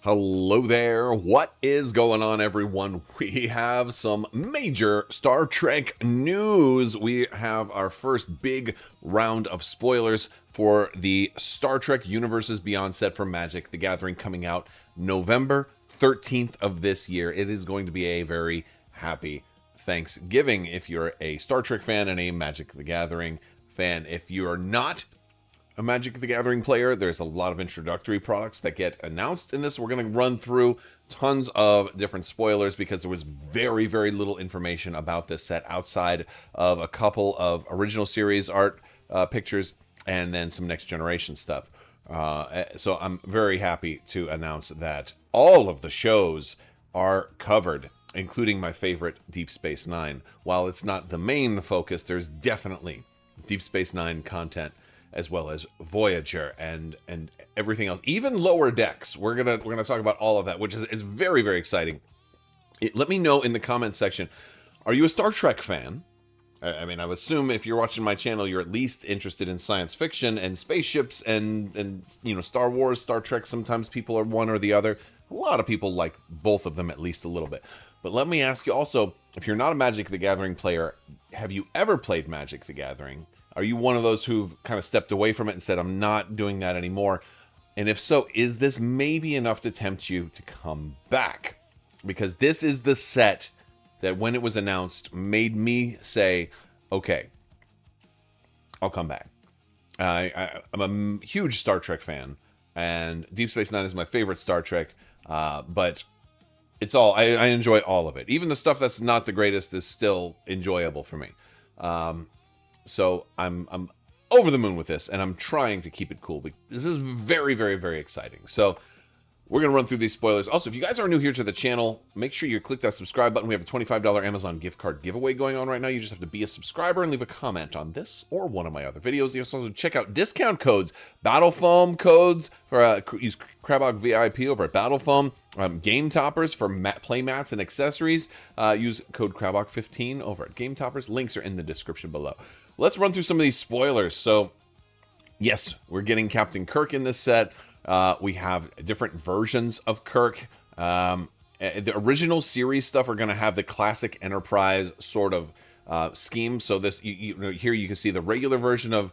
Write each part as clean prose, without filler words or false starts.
Hello there. What is going on, everyone? We have some major Star Trek news. We have our first big round of spoilers for the Star Trek Universes Beyond set for Magic: The Gathering, coming out November 13th of this year. It is going to be a very happy Thanksgiving if you're a Star Trek fan and a Magic: The Gathering fan. If you are not a Magic the Gathering player, there's a lot of introductory products that get announced in this. We're going to run through tons of different spoilers because there was very, very little information about this set outside of a couple of original series art pictures and then some next generation stuff. So I'm very happy to announce that all of the shows are covered, including my favorite Deep Space Nine. While it's not the main focus, there's definitely Deep Space Nine content, as well as Voyager and everything else, even Lower Decks. We're gonna talk about all of that, which is very, very exciting. Let me know in the comments section, are you a Star Trek fan? I mean, I would assume if you're watching my channel, you're at least interested in science fiction and spaceships and you know, Star Wars, Star Trek. Sometimes people are one or the other. A lot of people like both of them at least a little bit. But let me ask you also, if you're not a Magic the Gathering player, have you ever played Magic the Gathering? Are you one of those who've kind of stepped away from it and said, I'm not doing that anymore? And if so, is this maybe enough to tempt you to come back? Because this is the set that, when it was announced, made me say, okay, I'll come back. I'm a huge Star Trek fan, and Deep Space Nine is my favorite Star Trek, but it's all, I enjoy all of it. Even the stuff that's not the greatest is still enjoyable for me. So I'm over the moon with this, and I'm trying to keep it cool. This is very, very, very exciting. So we're going to run through these spoilers. Also, if you guys are new here to the channel, make sure you click that subscribe button. We have a $25 Amazon gift card giveaway going on right now. You just have to be a subscriber and leave a comment on this or one of my other videos. You also check out discount codes, Battle Foam codes for use Crabbok VIP over at Battle Foam, Game Toppers for play mats and accessories. Use code Crabbok15 over at Game Toppers. Links are in the description below. Let's run through some of these spoilers. So, yes, we're getting Captain Kirk in this set. We have different versions of Kirk. The original series stuff are going to have the classic Enterprise sort of scheme. So this, you know, here you can see the regular version of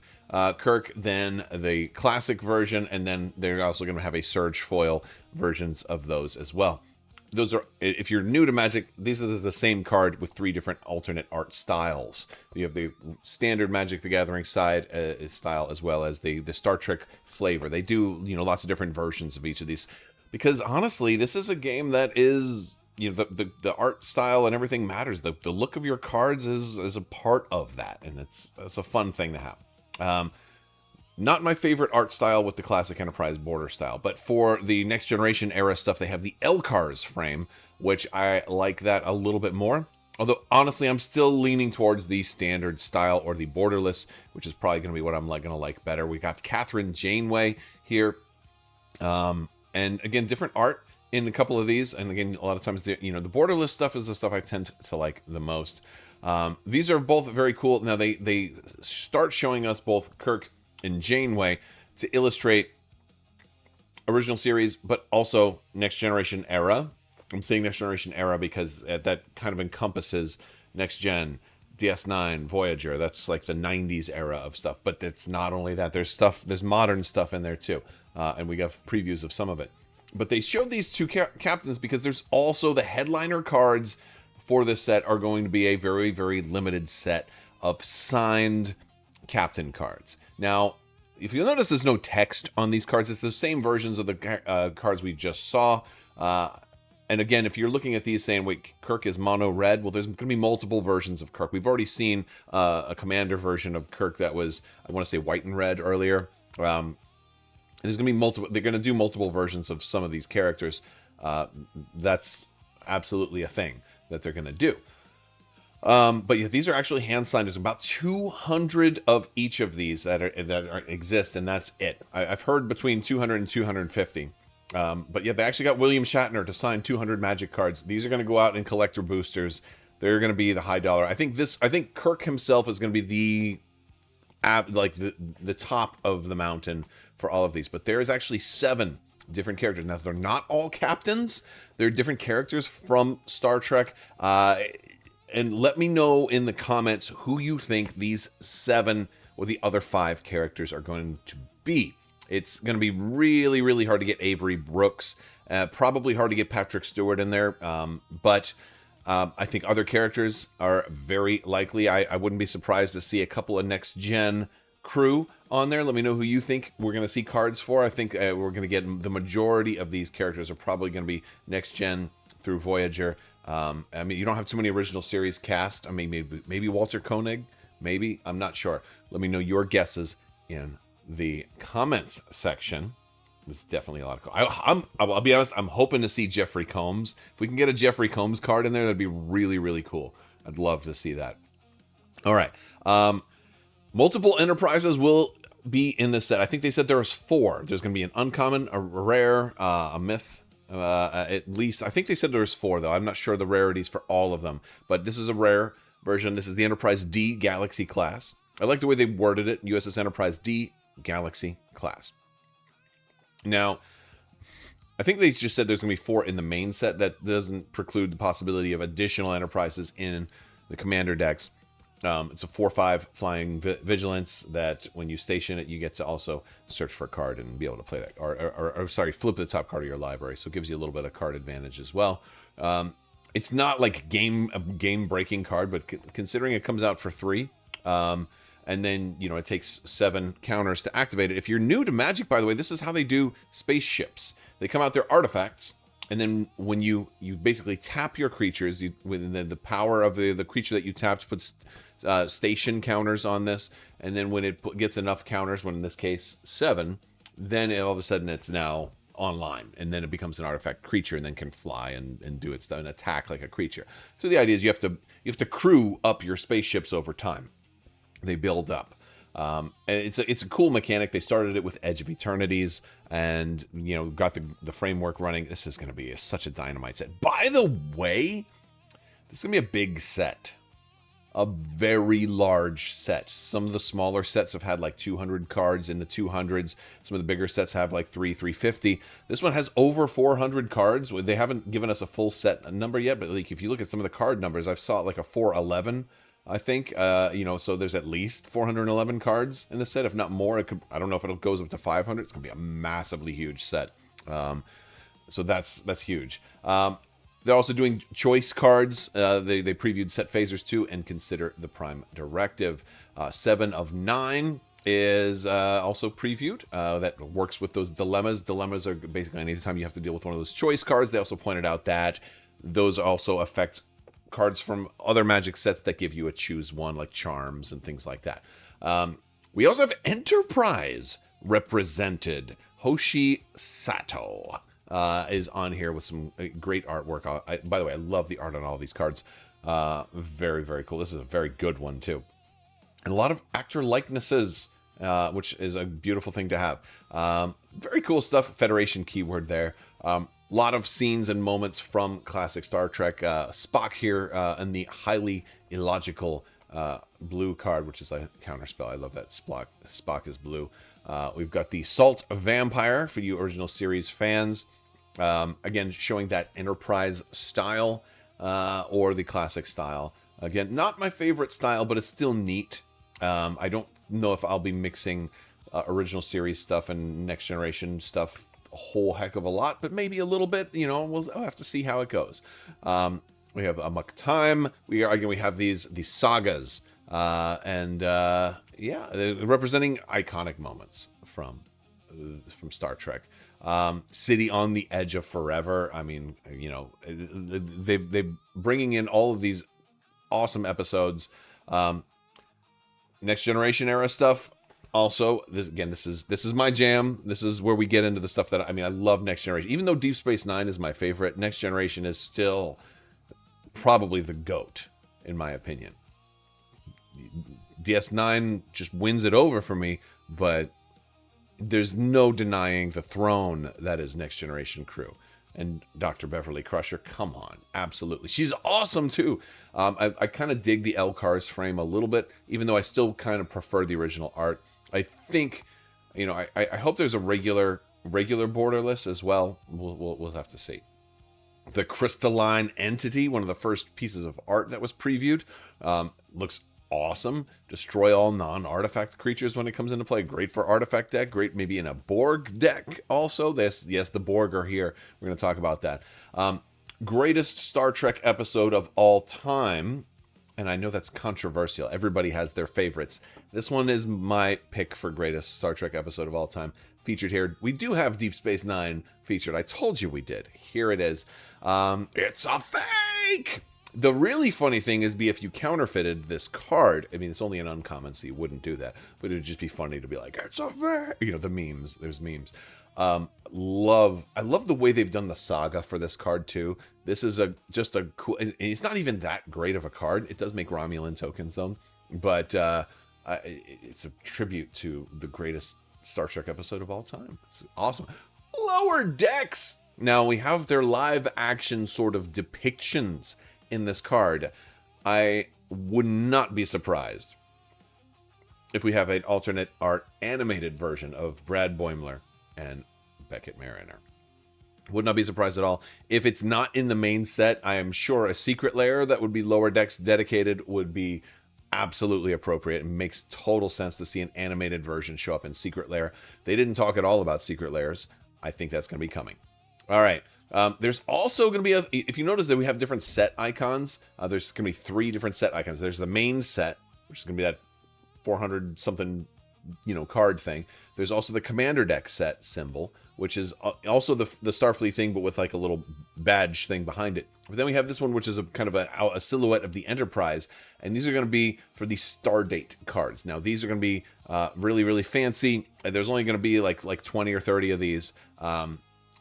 Kirk, then the classic version, and then they're also going to have a Surge foil versions of those as well. Those are, if you're new to Magic, this is the same card with 3 different alternate art styles. You have the standard Magic the Gathering side style, as well as the Star Trek flavor. They do, you know, lots of different versions of each of these, because honestly, this is a game that is, you know, the art style and everything matters. The look of your cards is a part of that, and it's a fun thing to have. Not my favorite art style with the classic Enterprise border style, but for the next generation era stuff, they have the Elcars frame, which I like that a little bit more. Although, honestly, I'm still leaning towards the standard style or the borderless, which is probably going to be what I'm going to like better. We got Catherine Janeway here. And again, different art in a couple of these. And again, a lot of times, the borderless stuff is the stuff I tend to like the most. These are both very cool. Now, they start showing us both Kirk and Janeway to illustrate original series, but also next generation era. I'm saying next generation era because that kind of encompasses next gen, DS9, Voyager. That's like the 90s era of stuff. But it's not only that. There's modern stuff in there too, and we got previews of some of it. But they showed these 2 captains because there's also the headliner cards for this set are going to be a very, very limited set of signed captain cards. Now, if you'll notice, there's no text on these cards. It's the same versions of the cards we just saw. And again, if you're looking at these saying, wait, Kirk is mono red, well, there's going to be multiple versions of Kirk. We've already seen a commander version of Kirk that was, I want to say, white and red earlier. There's going to be multiple. They're going to do multiple versions of some of these characters. That's absolutely a thing that they're going to do. But yeah, these are actually hand signed. There's about 200 of each of these that exist, and that's it. I've heard between 200 and 250. But yeah, they actually got William Shatner to sign 200 Magic cards. These are going to go out in collector boosters. They're going to be the high dollar. I think Kirk himself is going to be the top of the mountain for all of these. But there is actually 7 different characters. Now, they're not all captains. They're different characters from Star Trek. And let me know in the comments who you think these 7 or the other 5 characters are going to be. It's going to be really, really hard to get Avery Brooks. Probably hard to get Patrick Stewart in there. But I think other characters are very likely. I wouldn't be surprised to see a couple of next-gen crew on there. Let me know who you think we're going to see cards for. I think we're going to get the majority of these characters are probably going to be next-gen through Voyager. I mean, you don't have too many original series cast. I mean, maybe Walter Koenig. Maybe. I'm not sure. Let me know your guesses in the comments section. This is definitely a lot of cool. I'll be honest, I'm hoping to see Jeffrey Combs. If we can get a Jeffrey Combs card in there, that'd be really, really cool. I'd love to see that. All right. Multiple Enterprises will be in this set. I think they said there was 4. There's going to be an uncommon, a rare, a myth, at least. I think they said there was 4, though. I'm not sure the rarities for all of them. But this is a rare version. This is the Enterprise D Galaxy class. I like the way they worded it. USS Enterprise D Galaxy class. Now, I think they just said there's going to be 4 in the main set. That doesn't preclude the possibility of additional Enterprises in the Commander decks. It's a 4/5 flying vigilance that when you station it, you get to also search for a card and be able to play that. Or sorry, flip the top card of your library. So it gives you a little bit of card advantage as well. It's not like a game-breaking card, but considering it comes out for 3, and then, you know, it takes 7 counters to activate it. If you're new to Magic, by the way, this is how they do spaceships. They come out, they're artifacts, and then when you basically tap your creatures, with the power of the creature that you tapped puts station counters on this, and then when it gets enough counters, when in this case 7, then all of a sudden it's now online, and then it becomes an artifact creature and then can fly and do its an attack like a creature. So the idea is you have to crew up your spaceships over time. They build up. And it's a cool mechanic. They started it with Edge of Eternities, and you know, got the framework running. This is going to be such a dynamite set. By the way, this is going to be a big set. A very large set. Some of the smaller sets have had like 200 cards in the 200s. Some of the bigger sets have like 350. This one has over 400 cards. They haven't given us a full set number yet, but like if you look at some of the card numbers, I've saw like a 411, I think. You know, so there's at least 411 cards in the set, if not more. I don't know if it goes up to 500. It's gonna be a massively huge set. So that's huge. They're also doing choice cards. They previewed set phasers 2 and Consider the Prime Directive. 7 of 9 is also previewed. That works with those dilemmas. Dilemmas are basically anytime you have to deal with one of those choice cards. They also pointed out that those also affect cards from other Magic sets that give you a choose one, like Charms and things like that. We also have Enterprise represented. Hoshi Sato is on here with some great artwork. By the way, I love the art on all these cards. Very, very cool. This is a very good one, too. And a lot of actor likenesses, which is a beautiful thing to have. Very cool stuff. Federation keyword there. A lot of scenes and moments from classic Star Trek. Spock here in the highly illogical blue card, which is a counterspell. I love that Spock is blue. We've got the Salt Vampire for you original series fans. Again, showing that Enterprise style or the classic style. Again, not my favorite style, but it's still neat. I don't know if I'll be mixing original series stuff and next generation stuff a whole heck of a lot, but maybe a little bit. You know, I'll have to see how it goes. We have Amok Time. We have these sagas, and yeah, representing iconic moments from Star Trek. City on the Edge of Forever. I mean, you know, they bringing in all of these awesome episodes. Next generation era stuff. Also, this is my jam. This is where we get into the stuff that I love Next Generation. Even though Deep Space Nine is my favorite, Next Generation is still probably the GOAT in my opinion. DS9 just wins it over for me, but there's no denying the throne that is Next Generation crew. And Dr. Beverly Crusher, come on, absolutely. She's awesome, too. I kind of dig the L-Cars frame a little bit, even though I still kind of prefer the original art. I think, you know, I hope there's a regular regular borderless as well. We'll have to see. The crystalline entity, one of the first pieces of art that was previewed, looks awesome. Destroy all non-artifact creatures when it comes into play. Great for artifact deck. Great maybe in a Borg deck also. Yes, the Borg are here. We're going to talk about that. Greatest Star Trek episode of all time. And I know that's controversial. Everybody has their favorites. This one is my pick for greatest Star Trek episode of all time. Featured here. We do have Deep Space Nine featured. I told you we did. Here it is. It's a fake! The really funny thing is if you counterfeited this card. I mean, it's only an uncommon, so you wouldn't do that. But it would just be funny to be like, it's a fake! You know, the memes. There's memes. I love the way they've done the saga for this card too. This is just a cool. It's not even that great of a card. It does make Romulan tokens though, but it's a tribute to the greatest Star Trek episode of all time. It's awesome. Lower Decks. Now we have their live action sort of depictions in this card. I would not be surprised if we have an alternate art animated version of Brad Boimler and Beckett Mariner. Would not be surprised at all. If it's not in the main set, I am sure a secret layer that would be Lower Decks dedicated would be absolutely appropriate. It makes total sense to see an animated version show up in Secret Lair. They didn't talk at all about Secret Lairs. I think that's going to be coming. All right. There's also going to be, if you notice that we have different set icons, there's going to be 3 different set icons. There's the main set, which is going to be that 400 something, card thing. There's also the Commander Deck set symbol, which is also the Starfleet thing, but with like a little badge thing behind it. But then we have this one, which is a kind of a silhouette of the Enterprise, and these are going to be for the Stardate cards. Now these are going to be really, really fancy. There's only going to be like 20 or 30 of these.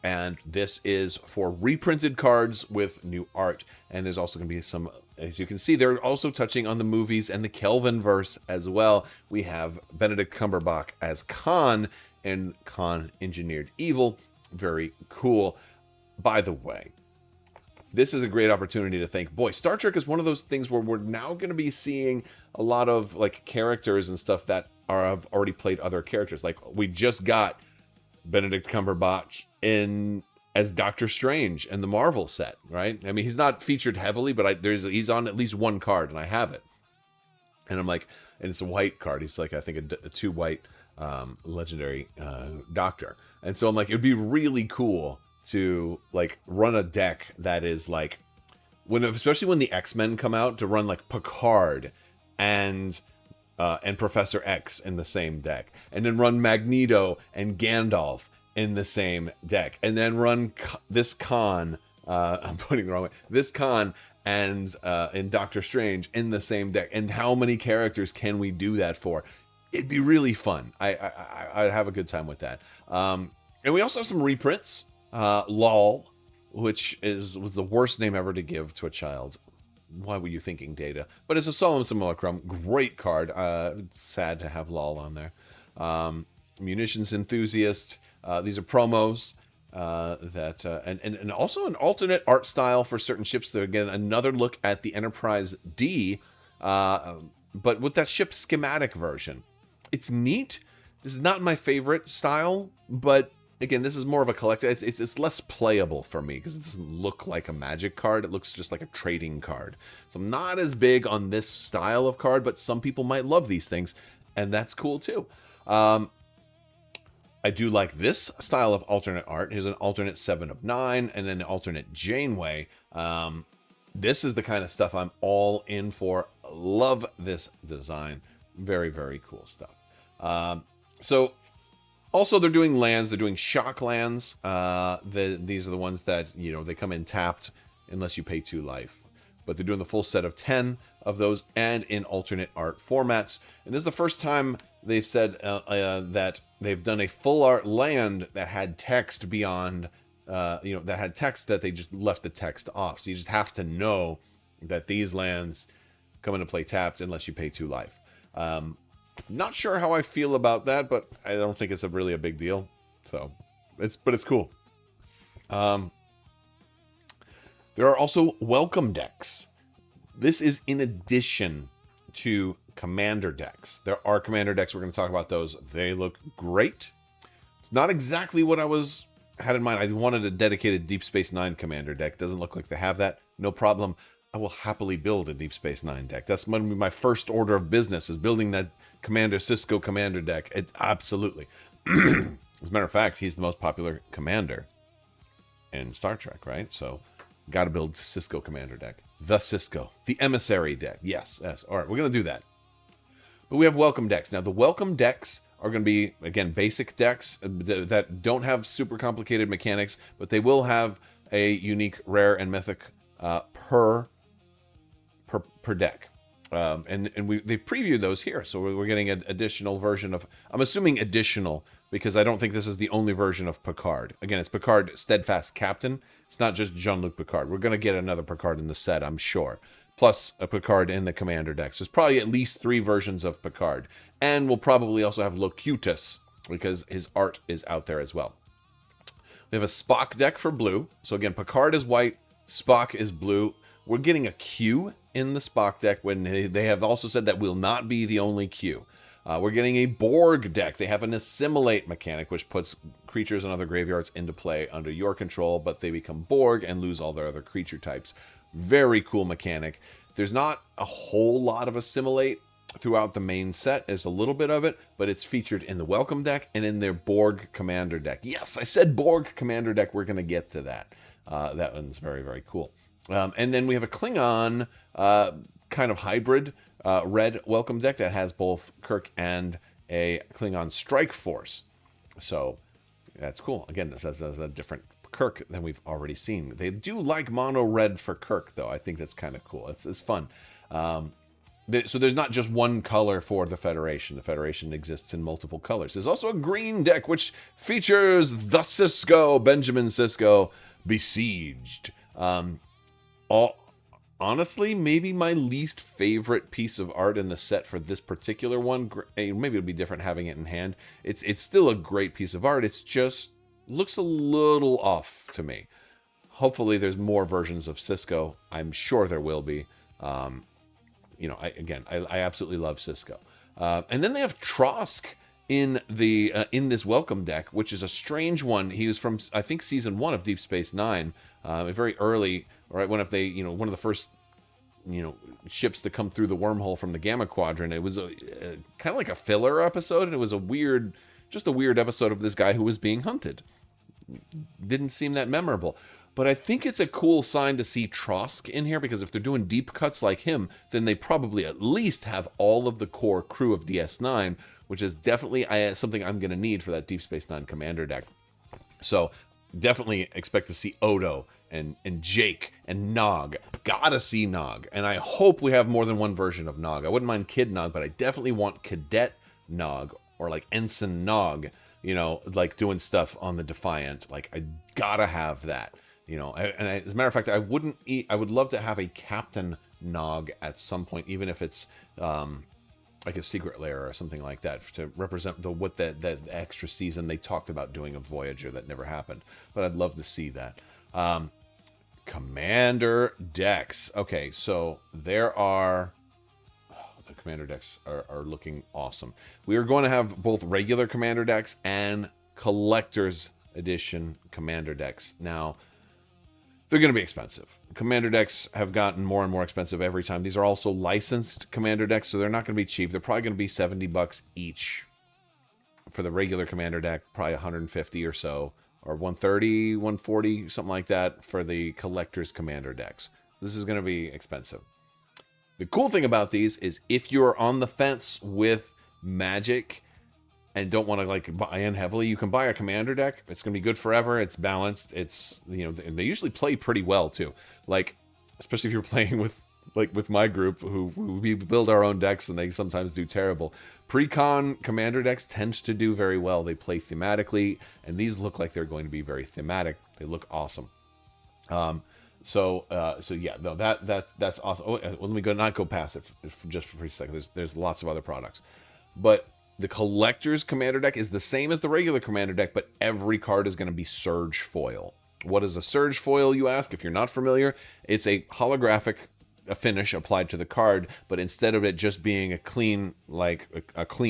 And this is for reprinted cards with new art. And there's also going to be some, as you can see, they're also touching on the movies and the Kelvinverse as well. We have Benedict Cumberbatch as Khan and Khan Engineered Evil. Very cool. By the way, this is a great opportunity to think, boy, Star Trek is one of those things where we're now going to be seeing a lot of like characters and stuff that have already played other characters. Like we just got Benedict Cumberbatch as Doctor Strange in the Marvel set, right? I mean, he's not featured heavily, but he's on at least one card, and I have it. And I'm like, and it's a white card. He's like, I think a 2 white legendary doctor. And so I'm like, it'd be really cool to like run a deck that is like, especially when the X-Men come out, to run like Picard and Professor X in the same deck, and then run Magneto and Gandalf in the same deck, and then run this Khan, I'm putting the wrong way, this Khan and Doctor Strange in the same deck. And how many characters can we do that for? It'd be really fun. I'd have a good time with that. And we also have some reprints. LOL, which was the worst name ever to give to a child. Why were you thinking, Data? But it's a Solemn Simulacrum. Great card. It's sad to have LOL on there. Munitions Enthusiast. These are promos and also an alternate art style for certain ships. There again, another look at the Enterprise D, but with that ship schematic version. It's neat. This is not my favorite style, but again, this is more of a collector. It's less playable for me because it doesn't look like a Magic card. It looks just like a trading card. So I'm not as big on this style of card, but some people might love these things, and that's cool too. I do like this style of alternate art. Here's an alternate 7 of 9, and then an alternate Janeway. This is the kind of stuff I'm all in for. Love this design. Very, very cool stuff. So, also they're doing lands. They're doing shock lands. These are the ones that, they come in tapped unless you pay 2 life. But they're doing the full set of 10 of those and in alternate art formats. And this is the first time they've said that they've done a full art land that had text beyond, that had text that they just left the text off. So you just have to know that these lands come into play tapped unless you pay 2 life. Not sure how I feel about that, but I don't think it's really a big deal. So it's cool. There are also welcome decks. This is in addition to commander decks. There are commander decks. We're going to talk about those. They look great. It's not exactly what had in mind. I wanted a dedicated Deep Space Nine commander deck. Doesn't look like they have that. No problem. I will happily build a Deep Space Nine deck. That's going to be my first order of business, is building that Commander Cisco commander deck. Absolutely. As a matter of fact, he's the most popular commander in Star Trek, right? So, got to build Cisco commander deck. The Cisco. The Emissary deck. Yes. All right, we're going to do that. But we have welcome decks. Now, the welcome decks are going to be, again, basic decks that don't have super complicated mechanics, but they will have a unique rare and mythic per deck. And they've previewed those here, so we're getting an additional version of, I'm assuming additional, because I don't think this is the only version of Picard. Again, it's Picard Steadfast Captain. It's not just Jean-Luc Picard. We're going to get another Picard in the set, I'm sure. Plus a Picard in the commander decks. There's probably at least 3 versions of Picard. And we'll probably also have Locutus, because his art is out there as well. We have a Spock deck for blue. So again, Picard is white, Spock is blue. We're getting a Q in the Spock deck, when they have also said that will not be the only Q. We're getting a Borg deck. They have an Assimilate mechanic, which puts creatures and other graveyards into play under your control, but they become Borg and lose all their other creature types. Very cool mechanic. There's not a whole lot of Assimilate throughout the main set. There's a little bit of it, but it's featured in the Welcome deck and in their Borg Commander deck. Yes, I said Borg Commander deck. We're going to get to that. That one's very, very cool. And then we have a Klingon kind of hybrid red Welcome deck that has both Kirk and a Klingon Strike Force. So that's cool. Again, this has a different Kirk than we've already seen. They do like mono red for Kirk, though. I think that's kind of cool. It's fun. So there's not just one color for the Federation. The Federation exists in multiple colors. There's also a green deck, which features the Cisco, Benjamin Sisko, Besieged. Honestly, maybe my least favorite piece of art in the set for this particular one. Maybe it'll be different having it in hand. It's still a great piece of art. It's just looks a little off to me. Hopefully there's more versions of Sisko. I'm sure there will be. I absolutely love Sisko. And then they have Trosk in this Welcome deck, which is a strange one. He was from, I think, season 1 of Deep Space Nine, very early, right? One of the first, ships to come through the wormhole from the Gamma Quadrant. It was a kind of like a filler episode, and it was a weird episode of this guy who was being hunted. Didn't seem that memorable. But I think it's a cool sign to see Trosk in here, because if they're doing deep cuts like him, then they probably at least have all of the core crew of DS9, which is definitely something I'm going to need for that Deep Space Nine commander deck. So definitely expect to see Odo and Jake and Nog. Gotta see Nog. And I hope we have more than one version of Nog. I wouldn't mind Kid Nog, but I definitely want Cadet Nog, or like Ensign Nog, like doing stuff on the Defiant. Like, I gotta have that. And as a matter of fact, I would love to have a Captain Nog at some point, even if it's like a secret lair or something like that, to represent that extra season they talked about doing a Voyager that never happened. But I'd love to see that. Commander decks. Okay, so there are... the commander decks are looking awesome. We are going to have both regular commander decks and collector's edition commander decks. Now, they're going to be expensive. Commander decks have gotten more and more expensive every time. These are also licensed commander decks, so they're not going to be cheap. They're probably going to be $70 each for the regular commander deck, probably 150 or so, or 130, 140, something like that for the collector's commander decks. This is going to be expensive. The cool thing about these is if you're on the fence with Magic and don't want to buy in heavily, you can buy a commander deck. It's going to be good forever. It's balanced. It's, they usually play pretty well too. Especially if you're playing with my group who we build our own decks and they sometimes do terrible. Pre-con commander decks tend to do very well. They play thematically, and these look like they're going to be very thematic. They look awesome. So yeah, no, that's awesome. Oh, let me not go past it just for a second. There's lots of other products, but the collector's commander deck is the same as the regular commander deck, but every card is going to be Surge Foil. What is a Surge Foil, you ask? If you're not familiar, it's a holographic finish applied to the card, but instead of it just being a clean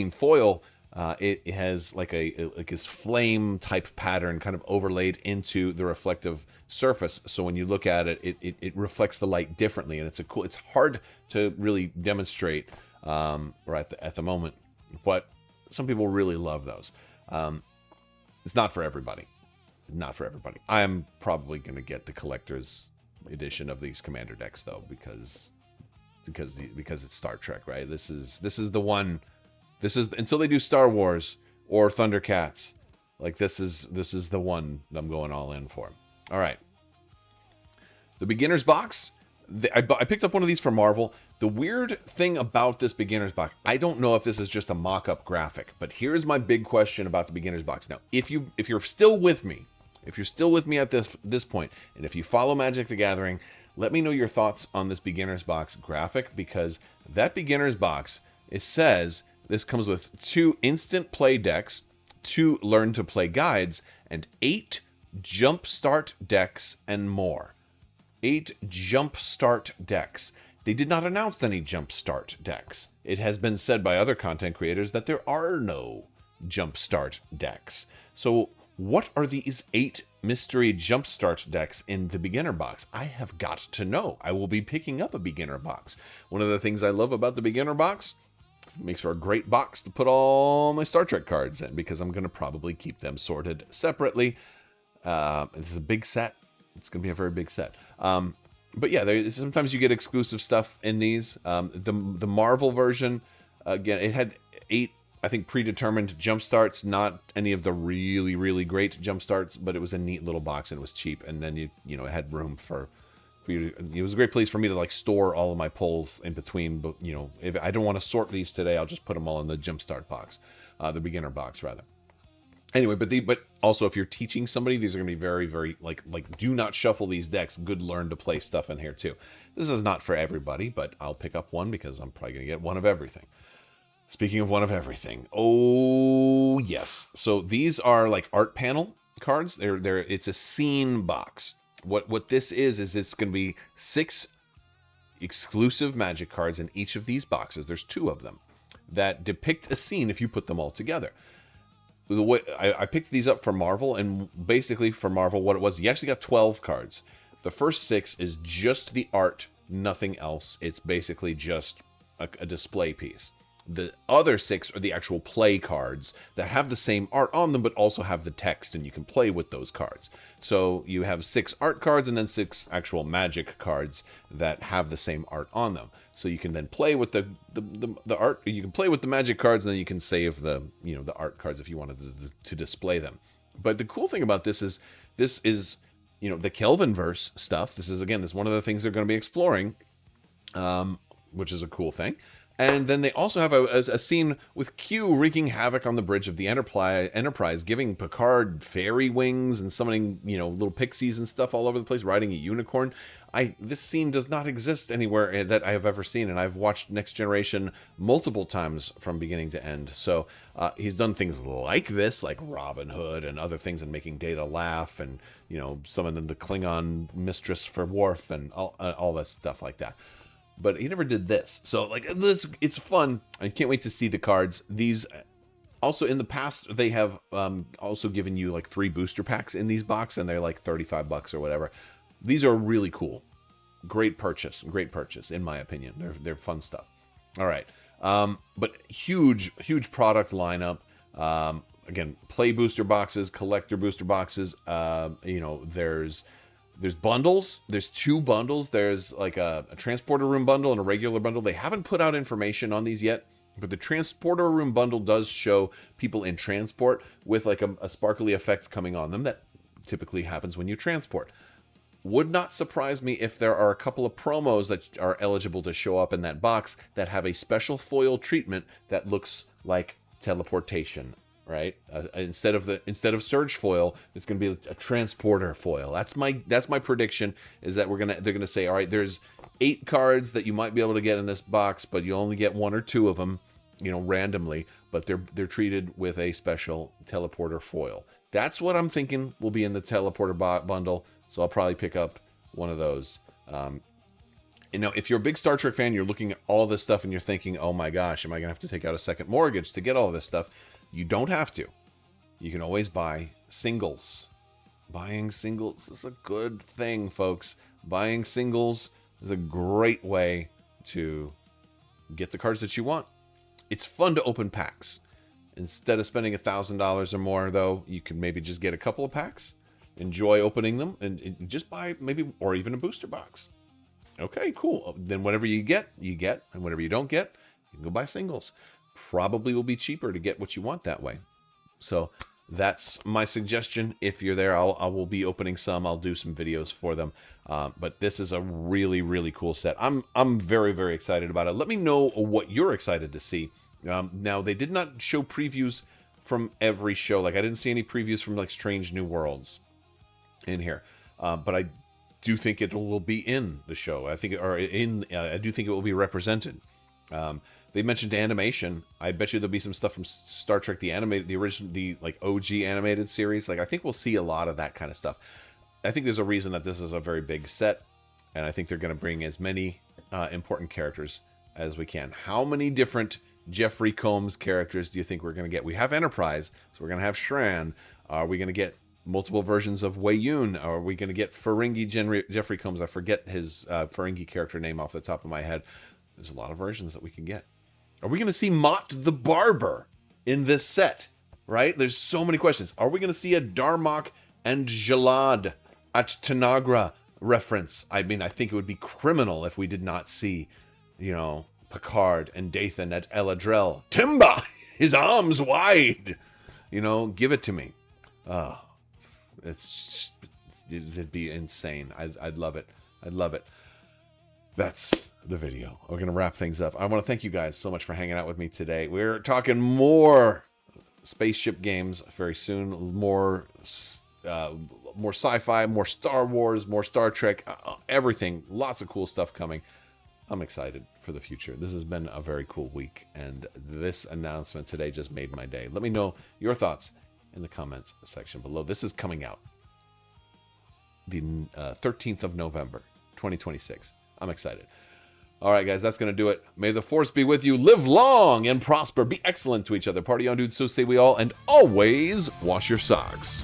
foil, It has like this flame type pattern kind of overlaid into the reflective surface. So when you look at it, it reflects the light differently, and it's hard to really demonstrate right at the moment, but some people really love those. It's not for everybody. Not for everybody. I'm probably going to get the collector's edition of these commander decks though, because it's Star Trek, right? This is the one. This is until they do Star Wars or Thundercats. Like this is the one I'm going all in for. All right. The beginner's box. I picked up one of these for Marvel. The weird thing about this beginner's box, I don't know if this is just a mock-up graphic, but here's my big question about the beginner's box. Now, if you're still with me, at this point, and if you follow Magic the Gathering, let me know your thoughts on this beginner's box graphic, because that beginner's box, it says this comes with 2 instant play decks, 2 learn to play guides, and 8 jumpstart decks and more. 8 jumpstart decks. They did not announce any jumpstart decks. It has been said by other content creators that there are no jumpstart decks. So what are these 8 mystery jumpstart decks in the beginner box? I have got to know. I will be picking up a beginner box. One of the things I love about the beginner box, it makes for a great box to put all my Star Trek cards in, because I'm going to probably keep them sorted separately. This is a big set. It's going to be a very big set. But yeah, sometimes you get exclusive stuff in these. The Marvel version, again, it had 8, I think, predetermined jump starts. Not any of the really, really great jump starts, but it was a neat little box and it was cheap. And then you know, it had room for you to, it was a great place for me to like store all of my pulls in between. But you know, if I don't want to sort these today, I'll just put them all in the jump start box, the beginner box rather. Anyway, but also if you're teaching somebody, these are going to be very, very, like do not shuffle these decks. Good learn to play stuff in here too. This is not for everybody, but I'll pick up one because I'm probably going to get one of everything. Speaking of one of everything, oh yes. So these are like art panel cards. It's a scene box. What this is it's going to be 6 exclusive Magic cards in each of these boxes. There's 2 of them that depict a scene if you put them all together. The way I picked these up for Marvel, and basically for Marvel, what it was, you actually got 12 cards. The first 6 is just the art, nothing else. It's basically just a display piece. The other 6 are the actual play cards that have the same art on them, but also have the text, and you can play with those cards. So you have 6 art cards and then 6 actual Magic cards that have the same art on them. So you can then play with the art. You can play with the Magic cards, and then you can save the art cards if you wanted to display them. But the cool thing about this is the Kelvinverse stuff. This is one of the things they're going to be exploring, which is a cool thing. And then they also have a scene with Q wreaking havoc on the bridge of the Enterprise, giving Picard fairy wings and summoning, little pixies and stuff all over the place, riding a unicorn. This scene does not exist anywhere that I have ever seen, and I've watched Next Generation multiple times from beginning to end. So he's done things like this, like Robin Hood and other things, and making Data laugh, and summoning the Klingon mistress for Worf, and all that stuff like that. But he never did this. So, it's fun. I can't wait to see the cards. These, also in the past, they have also given you like 3 booster packs in these boxes, and they're like $35 or whatever. These are really cool. Great purchase, in my opinion. They're fun stuff. All right. But huge product lineup. Again, play booster boxes, collector booster boxes. There's bundles. There's 2 bundles. There's like a transporter room bundle and a regular bundle. They haven't put out information on these yet, but the transporter room bundle does show people in transport with like a sparkly effect coming on them that typically happens when you transport. Would not surprise me if there are a couple of promos that are eligible to show up in that box that have a special foil treatment that looks like teleportation. Right, instead of surge foil, it's going to be a transporter foil. That's my prediction. Is that they're gonna say, all right, there's 8 cards that you might be able to get in this box, but you only get 1 or 2 of them, randomly. But they're treated with a special teleporter foil. That's what I'm thinking will be in the teleporter bundle. So I'll probably pick up one of those. If you're a big Star Trek fan, you're looking at all this stuff and you're thinking, oh my gosh, am I gonna have to take out a second mortgage to get all this stuff? You don't have to. You can always buy singles. Buying singles is a good thing, folks. Buying singles is a great way to get the cards that you want. It's fun to open packs. Instead of spending $1,000 or more, though, you can maybe just get a couple of packs, enjoy opening them, and just buy maybe, or even a booster box. Okay, cool. Then whatever you get, and whatever you don't get, you can go buy singles. Probably will be cheaper to get what you want that way. So that's my suggestion. If you're there, I will be opening some. I'll do some videos for them. But this is a really, really cool set. I'm very, very excited about it. Let me know what you're excited to see. Now, they did not show previews from every show. Like, I didn't see any previews from, like, Strange New Worlds in here. But I do think it will be in the show. I do think it will be represented. They mentioned animation. I bet you there'll be some stuff from Star Trek, the original, the like OG animated series. Like, I think we'll see a lot of that kind of stuff. I think there's a reason that this is a very big set, and I think they're going to bring as many important characters as we can. How many different Jeffrey Combs characters do you think we're going to get? We have Enterprise, so we're going to have Shran. Are we going to get multiple versions of Wei Yun? Are we going to get Ferengi Jeffrey Combs? I forget his Ferengi character name off the top of my head. There's a lot of versions that we can get. Are we going to see Mott the Barber in this set? Right? There's so many questions. Are we going to see a Darmok and Jalad at Tanagra reference? I mean, I think it would be criminal if we did not see, you know, Picard and Dathan at Eladrel. Timba! His arms wide! You know, give it to me. It'd be insane. I'd love it. I'd love it. That's the video. We're going to wrap things up. I want to thank you guys so much for hanging out with me today. We're talking more spaceship games very soon. More sci-fi, more Star Wars, more Star Trek, everything. Lots of cool stuff coming. I'm excited for the future. This has been a very cool week, and this announcement today just made my day. Let me know your thoughts in the comments section below. This is coming out the 13th of November, 2026. I'm excited. All right, guys, that's going to do it. May the Force be with you. Live long and prosper. Be excellent to each other. Party on, dudes, so say we all. And always wash your socks.